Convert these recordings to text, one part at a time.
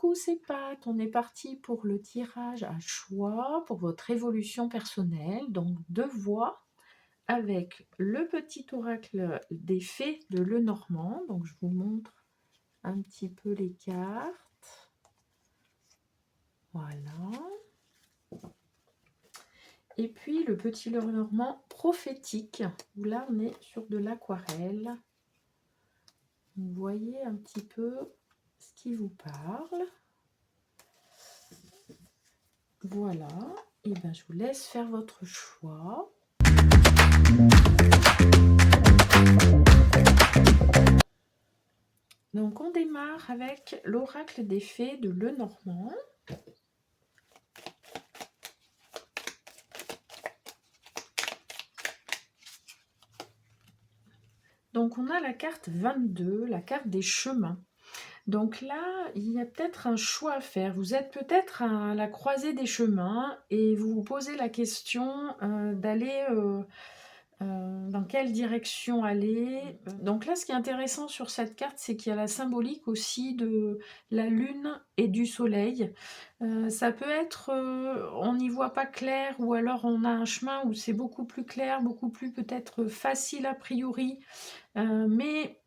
coucou, c'est Pat. On est parti pour le tirage à choix pour votre évolution personnelle. Donc, deux voix avec le petit oracle des fées de Lenormand. Donc, je vous montre un petit peu les cartes. Voilà. Et puis, le petit Lenormand prophétique, où là, on est sur de l'aquarelle. Vous voyez un petit peu ce qui vous parle. Voilà, et bien je vous laisse faire votre choix. Donc on démarre avec l'oracle des fées de Lenormand. Donc on a la carte 22, la carte des chemins. Donc là, il y a peut-être un choix à faire. Vous êtes peut-être à la croisée des chemins et vous vous posez la question d'aller dans quelle direction aller. Donc là, ce qui est intéressant sur cette carte, c'est qu'il y a la symbolique aussi de la lune et du soleil. Ça peut être, on n'y voit pas clair, ou alors on a un chemin où c'est beaucoup plus clair, beaucoup plus peut-être facile a priori, mais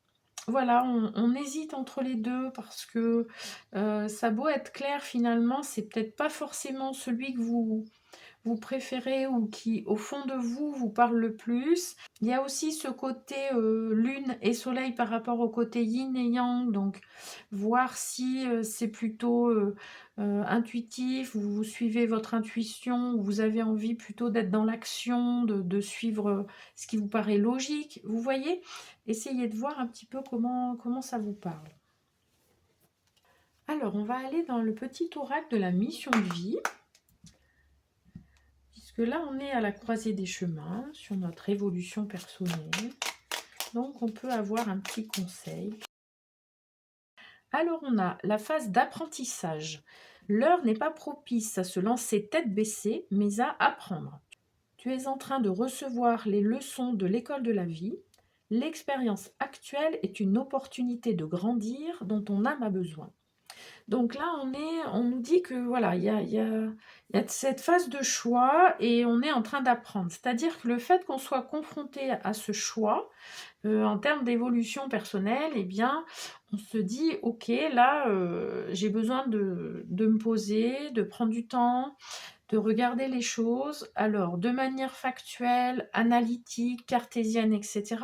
voilà, on hésite entre les deux parce que ça a beau être clair, finalement, c'est peut-être pas forcément celui que vous préférez ou qui, au fond de vous, vous parle le plus. Il y a aussi ce côté lune et soleil par rapport au côté yin et yang, donc voir si c'est plutôt intuitif, vous suivez votre intuition, ou vous avez envie plutôt d'être dans l'action, de suivre ce qui vous paraît logique. Vous voyez, essayez de voir un petit peu comment ça vous parle. Alors, on va aller dans le petit oracle de la mission de vie. Puisque là, on est à la croisée des chemins sur notre évolution personnelle. Donc, on peut avoir un petit conseil. Alors, on a la phase d'apprentissage. L'heure n'est pas propice à se lancer tête baissée, mais à apprendre. Tu es en train de recevoir les leçons de l'école de la vie. L'expérience actuelle est une opportunité de grandir dont ton âme a besoin. Donc là, on nous dit que voilà, il y a cette phase de choix et on est en train d'apprendre. C'est-à-dire que le fait qu'on soit confronté à ce choix, en termes d'évolution personnelle, eh bien, on se dit, ok, là, j'ai besoin de me poser, de prendre du temps, de regarder les choses, alors de manière factuelle, analytique, cartésienne, etc.,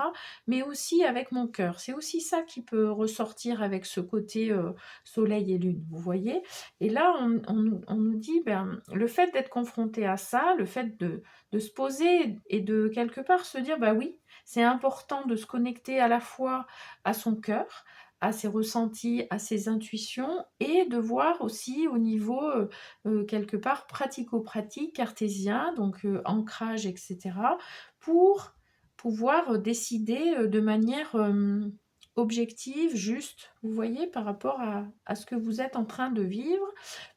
mais aussi avec mon cœur. C'est aussi ça qui peut ressortir avec ce côté soleil et lune, vous voyez. Et là, on nous dit, ben, le fait d'être confronté à ça, le fait de se poser et de quelque part se dire, bah oui, c'est important de se connecter à la fois à son cœur, à ses ressentis, à ses intuitions, et de voir aussi au niveau quelque part pratico-pratique, cartésien, donc ancrage, etc., pour pouvoir décider de manière objective, juste, vous voyez, par rapport à ce que vous êtes en train de vivre,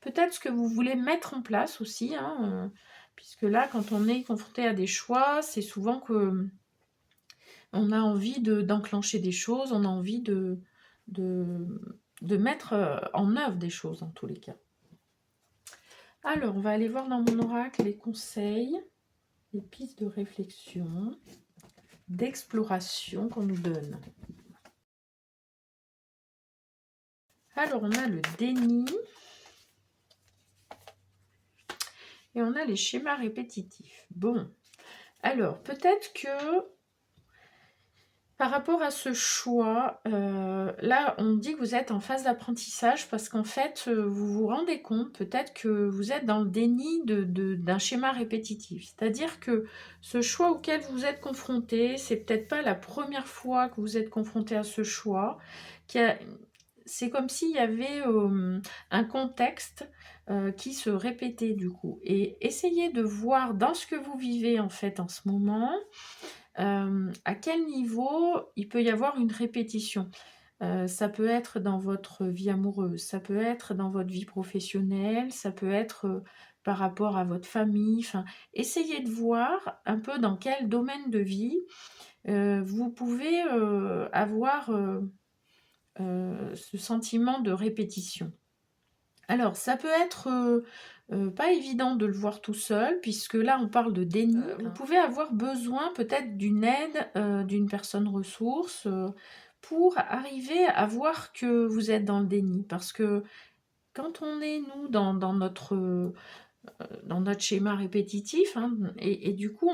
peut-être ce que vous voulez mettre en place aussi, hein, puisque là, quand on est confronté à des choix, c'est souvent que on a envie d'enclencher des choses, on a envie de, de mettre en œuvre des choses, en tous les cas. Alors, on va aller voir dans mon oracle les conseils, les pistes de réflexion, d'exploration qu'on nous donne. Alors, on a le déni et on a les schémas répétitifs. Bon, alors, peut-être que par rapport à ce choix, là, on dit que vous êtes en phase d'apprentissage parce qu'en fait, vous vous rendez compte peut-être que vous êtes dans le déni d'un schéma répétitif. C'est-à-dire que ce choix auquel vous êtes confronté, c'est peut-être pas la première fois que vous êtes confronté à ce choix. C'est comme s'il y avait un contexte qui se répétait du coup. Et essayez de voir dans ce que vous vivez en fait en ce moment, à quel niveau il peut y avoir une répétition. Ça peut être dans votre vie amoureuse, ça peut être dans votre vie professionnelle, ça peut être par rapport à votre famille. Enfin, essayez de voir un peu dans quel domaine de vie vous pouvez avoir ce sentiment de répétition. Alors, ça peut être, pas évident de le voir tout seul, puisque là, on parle de déni. Vous pouvez avoir besoin peut-être d'une aide, d'une personne ressource, pour arriver à voir que vous êtes dans le déni. Parce que quand on est, nous, dans notre schéma répétitif, hein, et du coup,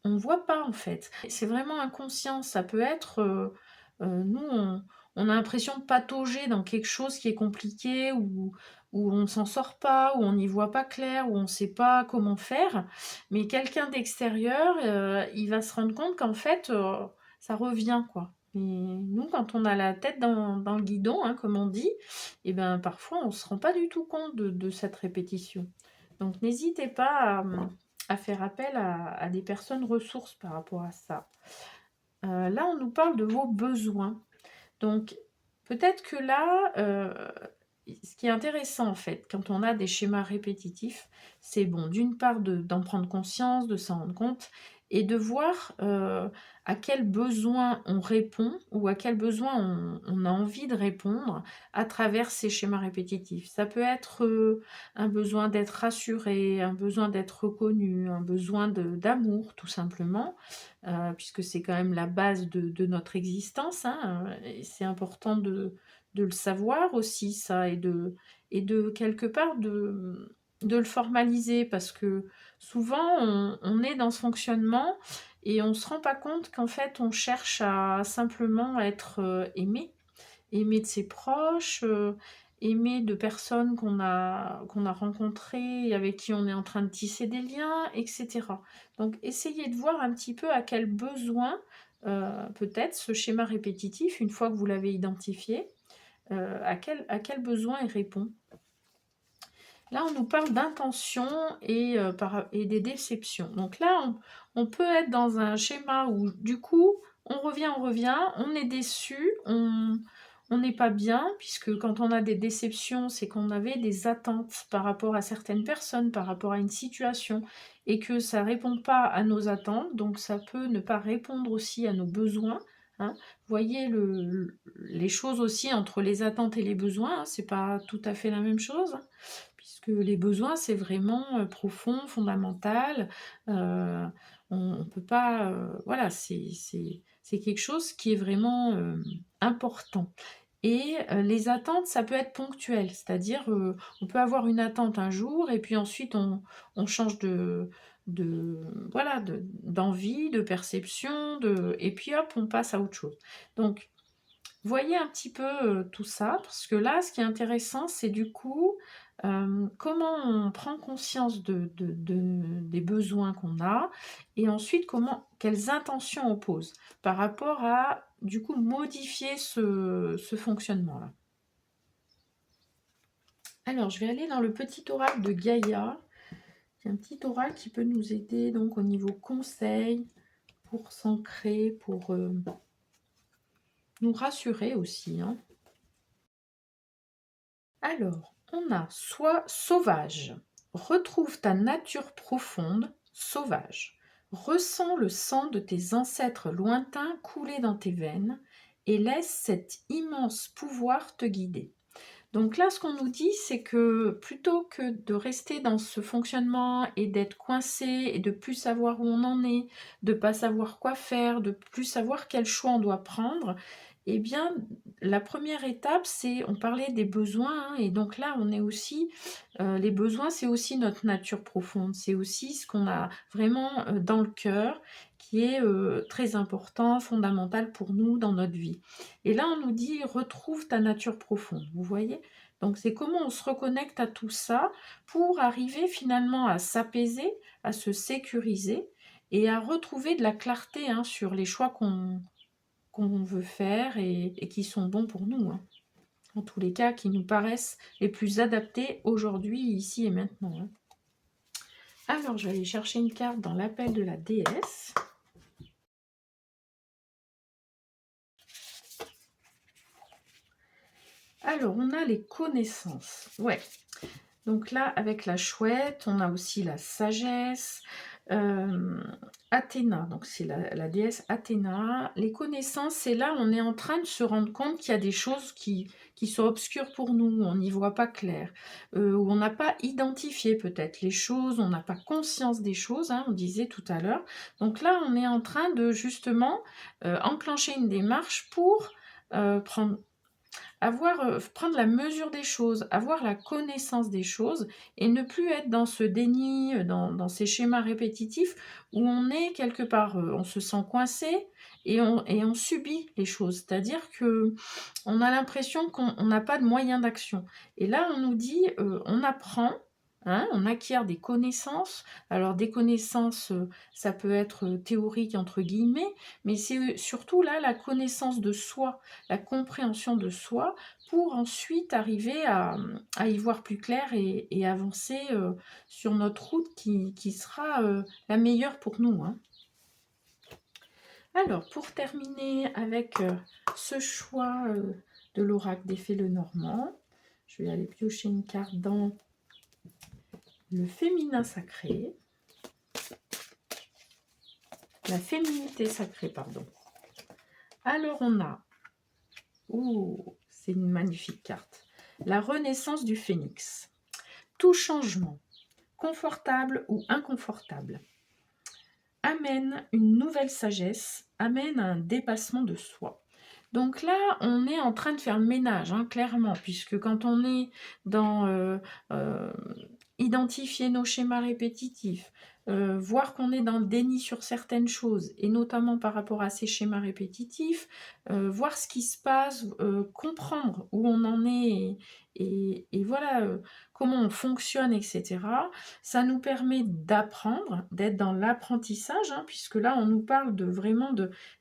on voit pas, en fait. C'est vraiment inconscient. Ça peut être, nous, on a l'impression de patauger dans quelque chose qui est compliqué, où on s'en sort pas, où on n'y voit pas clair, où on sait pas comment faire. Mais quelqu'un d'extérieur, il va se rendre compte qu'en fait, ça revient, quoi. Et nous, quand on a la tête dans le guidon, hein, comme on dit, et ben, parfois, on se rend pas du tout compte de cette répétition. Donc n'hésitez pas à faire appel à des personnes ressources par rapport à ça. Là, on nous parle de vos besoins. Donc peut-être que là, ce qui est intéressant en fait, quand on a des schémas répétitifs, c'est bon, d'une part d'en prendre conscience, de s'en rendre compte, et de voir à quel besoin on répond ou à quel besoin on a envie de répondre à travers ces schémas répétitifs. Ça peut être un besoin d'être rassuré, un besoin d'être reconnu, un besoin d'amour tout simplement, puisque c'est quand même la base de notre existence, hein, et c'est important de le savoir aussi ça, et de quelque part de le formaliser, parce que souvent on est dans ce fonctionnement et on se rend pas compte qu'en fait on cherche à simplement être aimé de ses proches, aimé de personnes qu'on a rencontrées et avec qui on est en train de tisser des liens, etc. Donc essayez de voir un petit peu à quel besoin, peut-être ce schéma répétitif, une fois que vous l'avez identifié, à quel besoin il répond. Là, on nous parle d'intention et des déceptions. Donc là, on peut être dans un schéma où, du coup, on revient, on est déçu, on n'est pas bien, puisque quand on a des déceptions, c'est qu'on avait des attentes par rapport à certaines personnes, par rapport à une situation, et que ça ne répond pas à nos attentes, donc ça peut ne pas répondre aussi à nos besoins, hein. Voyez les choses aussi entre les attentes et les besoins, hein, c'est pas tout à fait la même chose, hein, puisque les besoins, c'est vraiment profond, fondamental. On ne peut pas... voilà, c'est quelque chose qui est vraiment important. Et les attentes, ça peut être ponctuel, c'est-à-dire on peut avoir une attente un jour et puis ensuite on change de voilà, d'envie, de perception, et puis hop, on passe à autre chose. Donc, voyez un petit peu tout ça, parce que là, ce qui est intéressant, c'est du coup comment on prend conscience des besoins qu'on a, et ensuite quelles intentions on pose par rapport à, du coup, modifier ce fonctionnement-là. Alors, je vais aller dans le petit oracle de Gaïa. C'est un petit oracle qui peut nous aider donc au niveau conseil, pour s'ancrer, pour nous rassurer aussi, hein. Alors, on a soit sauvage, retrouve ta nature profonde, sauvage. Ressens le sang de tes ancêtres lointains couler dans tes veines et laisse cet immense pouvoir te guider. Donc là, ce qu'on nous dit, c'est que plutôt que de rester dans ce fonctionnement et d'être coincé et de plus savoir où on en est, de pas savoir quoi faire, de plus savoir quel choix on doit prendre, eh bien, la première étape, c'est, on parlait des besoins, hein, et donc là, on est aussi, les besoins, c'est aussi notre nature profonde, c'est aussi ce qu'on a vraiment dans le cœur, qui est très important, fondamental pour nous dans notre vie. Et là, on nous dit, retrouve ta nature profonde, vous voyez? Donc, c'est comment on se reconnecte à tout ça pour arriver finalement à s'apaiser, à se sécuriser et à retrouver de la clarté, hein, sur les choix qu'on veut faire et qui sont bons pour nous, hein. En tous les cas, qui nous paraissent les plus adaptés aujourd'hui, ici et maintenant, hein. Alors, je vais aller chercher une carte dans l'appel de la déesse. Alors, on a les connaissances. Ouais. Donc là, avec la chouette, on a aussi la sagesse. Athéna, donc c'est la déesse Athéna. Les connaissances, c'est là, on est en train de se rendre compte qu'il y a des choses qui qui sont obscures pour nous, on n'y voit pas clair, où on n'a pas identifié peut-être les choses, on n'a pas conscience des choses, hein, on disait tout à l'heure. Donc là, on est en train de justement enclencher une démarche pour prendre prendre la mesure des choses, avoir la connaissance des choses et ne plus être dans ce déni, dans ces schémas répétitifs où on est quelque part, on se sent coincé et on subit les choses. C'est-à-dire que on a l'impression qu'on n'a pas de moyen d'action. Et là, on nous dit, on apprend, hein, on acquiert des connaissances. Alors des connaissances, ça peut être théorique entre guillemets, mais c'est surtout là la connaissance de soi, la compréhension de soi, pour ensuite arriver à y voir plus clair et avancer sur notre route qui sera la meilleure pour nous, hein. Alors, pour terminer avec ce choix de l'oracle d'Effet Lenormand, je vais aller piocher une carte dans le féminin sacré, la féminité sacrée, pardon. Alors, on a, c'est une magnifique carte, la renaissance du phénix. Tout changement, confortable ou inconfortable, amène une nouvelle sagesse, amène un dépassement de soi. Donc là, on est en train de faire le ménage, hein, clairement, puisque quand on est dans identifier nos schémas répétitifs, voir qu'on est dans le déni sur certaines choses, et notamment par rapport à ces schémas répétitifs, voir ce qui se passe, comprendre où on en est, et voilà, comment on fonctionne, etc. Ça nous permet d'apprendre, d'être dans l'apprentissage, hein, puisque là, on nous parle vraiment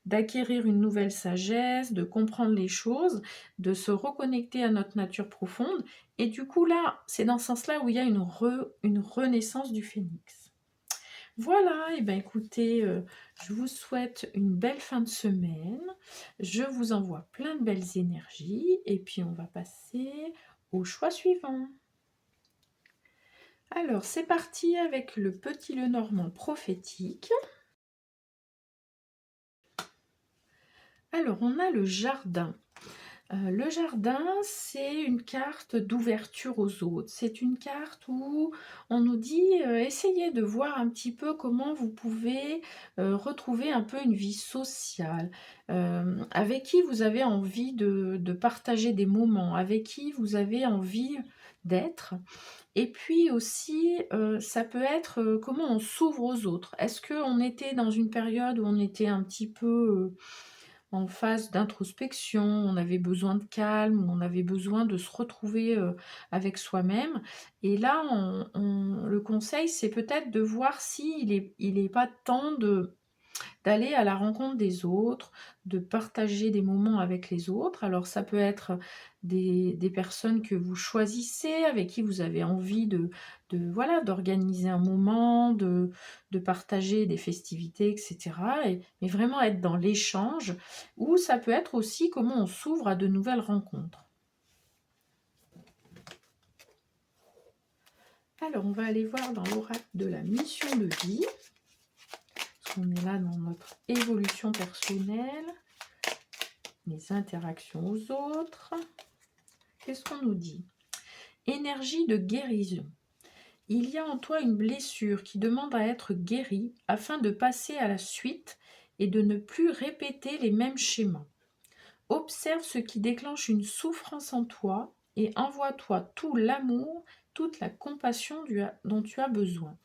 d'acquérir une nouvelle sagesse, de comprendre les choses, de se reconnecter à notre nature profonde. Et du coup, là, c'est dans ce sens-là où il y a une renaissance du phénix. Voilà, et bien écoutez, je vous souhaite une belle fin de semaine. Je vous envoie plein de belles énergies. Et puis, on va passer au choix suivant. Alors, c'est parti avec le petit Lenormand prophétique. Alors, on a le jardin. Le jardin, c'est une carte d'ouverture aux autres. C'est une carte où on nous dit, essayez de voir un petit peu comment vous pouvez retrouver un peu une vie sociale, avec qui vous avez envie de partager des moments, avec qui vous avez envie d'être. Et puis aussi, ça peut être comment on s'ouvre aux autres. Est-ce qu'on était dans une période où on était un petit peu en phase d'introspection, on avait besoin de calme, on avait besoin de se retrouver avec soi-même. Et là, le conseil, c'est peut-être de voir s'il il est pas temps d'aller à la rencontre des autres, de partager des moments avec les autres. Alors ça peut être des personnes que vous choisissez, avec qui vous avez envie voilà, d'organiser un moment, de partager des festivités, etc. Mais vraiment être dans l'échange, ou ça peut être aussi comment on s'ouvre à de nouvelles rencontres. Alors on va aller voir dans l'oracle de la mission de vie. On est là dans notre évolution personnelle, les interactions aux autres. Qu'est-ce qu'on nous dit? Énergie de guérison. Il y a en toi une blessure qui demande à être guérie afin de passer à la suite et de ne plus répéter les mêmes schémas. Observe ce qui déclenche une souffrance en toi et envoie-toi tout l'amour, toute la compassion dont tu as besoin.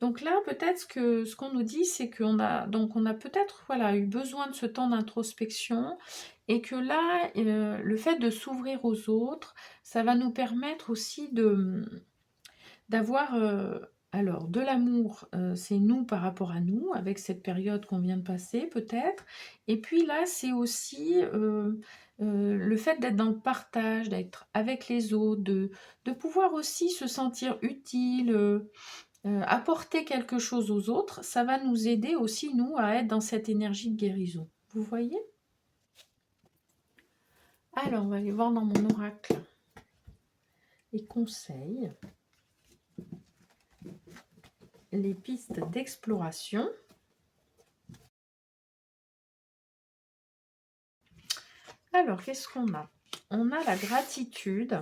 Donc là, peut-être ce qu'on nous dit, c'est qu'on a peut-être voilà, eu besoin de ce temps d'introspection, et que là, le fait de s'ouvrir aux autres, ça va nous permettre aussi d'avoir alors de l'amour, c'est nous par rapport à nous, avec cette période qu'on vient de passer peut-être. Et puis là, c'est aussi le fait d'être dans le partage, d'être avec les autres, de pouvoir aussi se sentir utile, apporter quelque chose aux autres. Ça va nous aider aussi, nous, à être dans cette énergie de guérison. Vous voyez? Alors, on va aller voir dans mon oracle les conseils, les pistes d'exploration. Alors, qu'est-ce qu'on a? on a la gratitude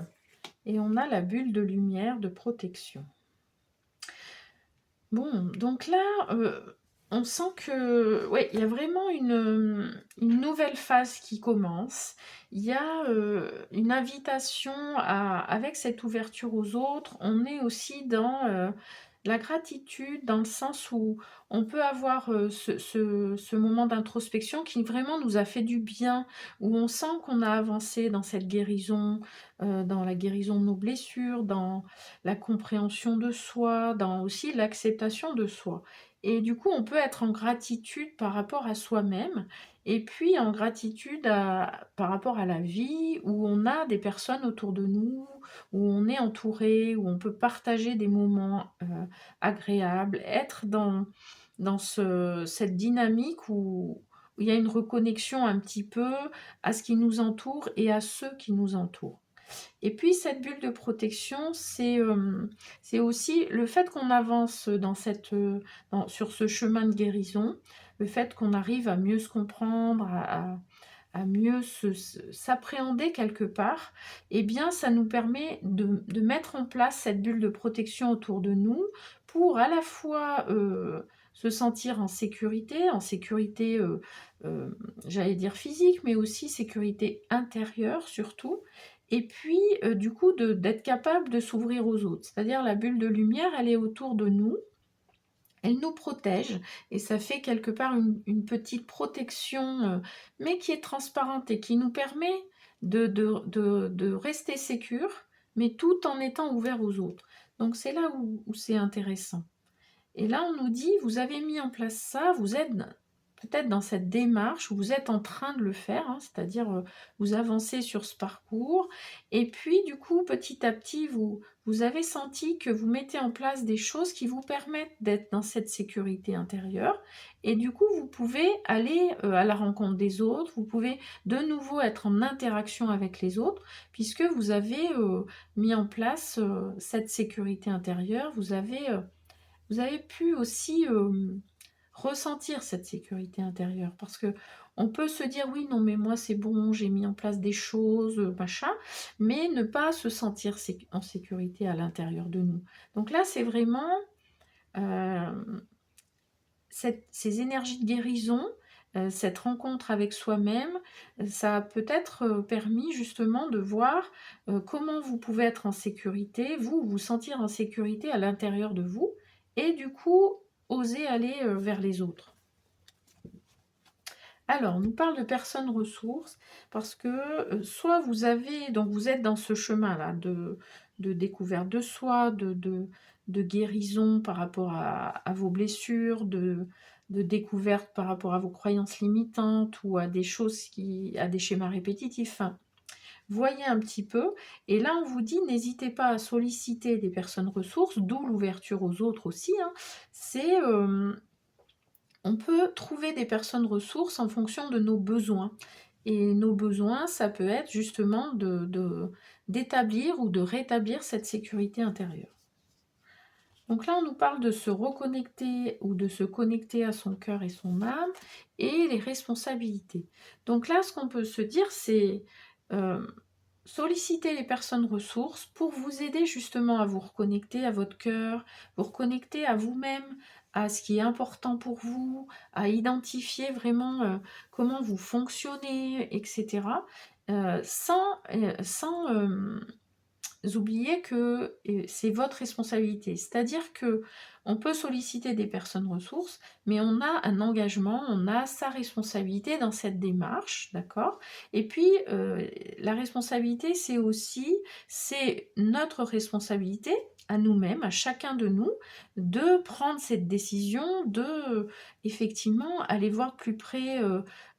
et on a la bulle de lumière de protection. Bon, donc là, on sent que, ouais, il y a vraiment une nouvelle phase qui commence. Il y a une invitation avec cette ouverture aux autres. On est aussi dans la gratitude, dans le sens où on peut avoir ce moment d'introspection qui vraiment nous a fait du bien, où on sent qu'on a avancé dans cette guérison, dans la guérison de nos blessures, dans la compréhension de soi, dans aussi l'acceptation de soi. Et du coup, on peut être en gratitude par rapport à soi-même et puis en gratitude par rapport à la vie, où on a des personnes autour de nous, où on est entouré, où on peut partager des moments agréables, être dans cette dynamique où il y a une reconnexion un petit peu à ce qui nous entoure et à ceux qui nous entourent. Et puis cette bulle de protection, c'est aussi le fait qu'on avance sur ce chemin de guérison, le fait qu'on arrive à mieux se comprendre, à mieux s'appréhender quelque part, eh bien ça nous permet de mettre en place cette bulle de protection autour de nous pour à la fois se sentir en sécurité, j'allais dire physique, mais aussi sécurité intérieure surtout, et puis, du coup, d'être capable de s'ouvrir aux autres. C'est-à-dire la bulle de lumière, elle est autour de nous, elle nous protège et ça fait quelque part une petite protection, mais qui est transparente et qui nous permet de rester sécure, mais tout en étant ouvert aux autres. Donc c'est là où c'est intéressant. Et là, on nous dit, vous avez mis en place ça, vous êtes peut-être dans cette démarche, où vous êtes en train de le faire, hein, c'est-à-dire vous avancez sur ce parcours, et puis du coup, petit à petit, vous avez senti que vous mettez en place des choses qui vous permettent d'être dans cette sécurité intérieure, et du coup, vous pouvez aller à la rencontre des autres, vous pouvez de nouveau être en interaction avec les autres, puisque vous avez mis en place cette sécurité intérieure, vous avez pu aussi ressentir cette sécurité intérieure, parce que on peut se dire oui, non, mais moi c'est bon, j'ai mis en place des choses, machin, mais ne pas se sentir en sécurité à l'intérieur de nous. Donc là, c'est vraiment euh, ces énergies de guérison, cette rencontre avec soi-même, ça a peut-être permis justement de voir comment vous pouvez être en sécurité, vous sentir en sécurité à l'intérieur de vous, et du coup, oser aller vers les autres. Alors, on nous parle de personnes ressources parce que soit vous êtes dans ce chemin-là de découverte de soi, de guérison par rapport à vos blessures, de découverte par rapport à vos croyances limitantes ou à des choses à des schémas répétitifs. Enfin, voyez un petit peu. Et là, on vous dit, n'hésitez pas à solliciter des personnes ressources, d'où l'ouverture aux autres aussi, hein. On peut trouver des personnes ressources en fonction de nos besoins. Et nos besoins, ça peut être justement d'établir ou de rétablir cette sécurité intérieure. Donc là, on nous parle de se reconnecter ou de se connecter à son cœur et son âme et les responsabilités. Donc là, ce qu'on peut se dire, c'est solliciter les personnes ressources pour vous aider justement à vous reconnecter à votre cœur, vous reconnecter à vous-même, à ce qui est important pour vous, à identifier vraiment comment vous fonctionnez, etc. Sans oublier que c'est votre responsabilité. C'est-à-dire que on peut solliciter des personnes ressources, mais on a un engagement, on a sa responsabilité dans cette démarche, d'accord? Et puis, la responsabilité, c'est notre responsabilité à nous-mêmes, à chacun de nous, de prendre cette décision, effectivement, aller voir de plus près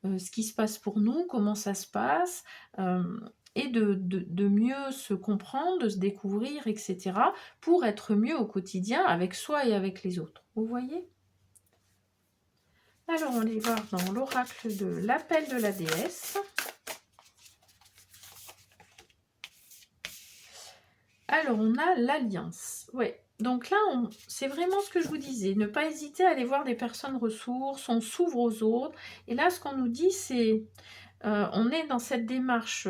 ce qui se passe pour nous, comment ça se passe, et de mieux se comprendre, de se découvrir, etc., pour être mieux au quotidien avec soi et avec les autres. Vous voyez? Alors, on les voir dans l'oracle de l'appel de la déesse. Alors, on a l'alliance. Ouais. Donc là, c'est vraiment ce que je vous disais. Ne pas hésiter à aller voir des personnes ressources, on s'ouvre aux autres. Et là, ce qu'on nous dit, c'est On est dans cette démarche,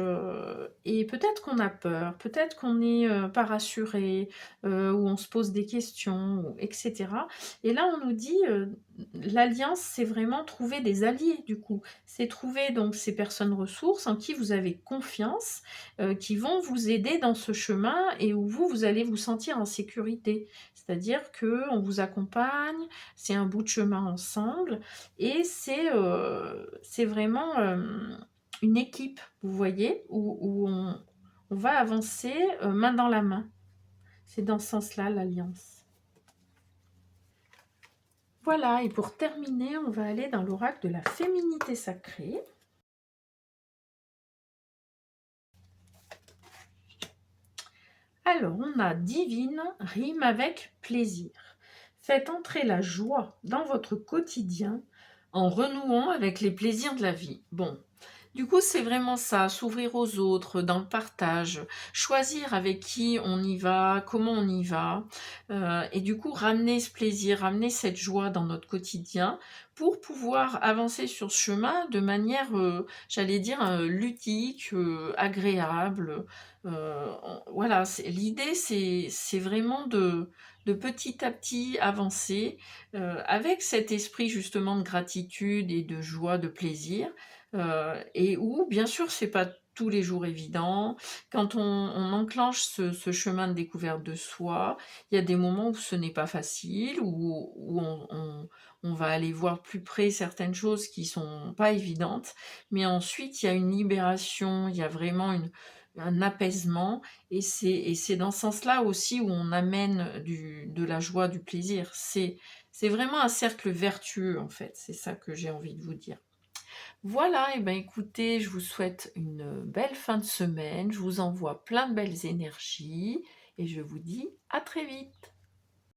et peut-être qu'on a peur, peut-être qu'on n'est, pas rassuré, ou on se pose des questions ou et cetera et là, on nous dit, l'alliance, c'est vraiment trouver des alliés, du coup. C'est trouver donc ces personnes ressources en qui vous avez confiance, qui vont vous aider dans ce chemin et où vous, vous allez vous sentir en sécurité. C'est-à-dire qu'on vous accompagne, c'est un bout de chemin ensemble et c'est vraiment, une équipe, vous voyez? Où on va avancer, main dans la main. C'est dans ce sens-là, l'alliance. Voilà, et pour terminer, on va aller dans l'oracle de la féminité sacrée. Alors, on a divine rime avec plaisir. Faites entrer la joie dans votre quotidien en renouant avec les plaisirs de la vie. Bon, du coup, c'est vraiment ça, s'ouvrir aux autres, dans le partage, choisir avec qui on y va, comment on y va, et du coup ramener ce plaisir, ramener cette joie dans notre quotidien pour pouvoir avancer sur ce chemin de manière, j'allais dire, ludique, agréable. Voilà, l'idée, c'est vraiment de petit à petit avancer, avec cet esprit justement de gratitude et de joie, de plaisir, et où, bien sûr, c'est pas tous les jours évident. Quand on enclenche ce chemin de découverte de soi, il y a des moments où ce n'est pas facile, où on va aller voir plus près certaines choses qui sont pas évidentes, mais ensuite il y a une libération, il y a vraiment un apaisement et c'est dans ce sens-là aussi où on amène de la joie, du plaisir. C'est vraiment un cercle vertueux, en fait, c'est ça que j'ai envie de vous dire. Voilà, et ben écoutez, je vous souhaite une belle fin de semaine, je vous envoie plein de belles énergies et je vous dis à très vite.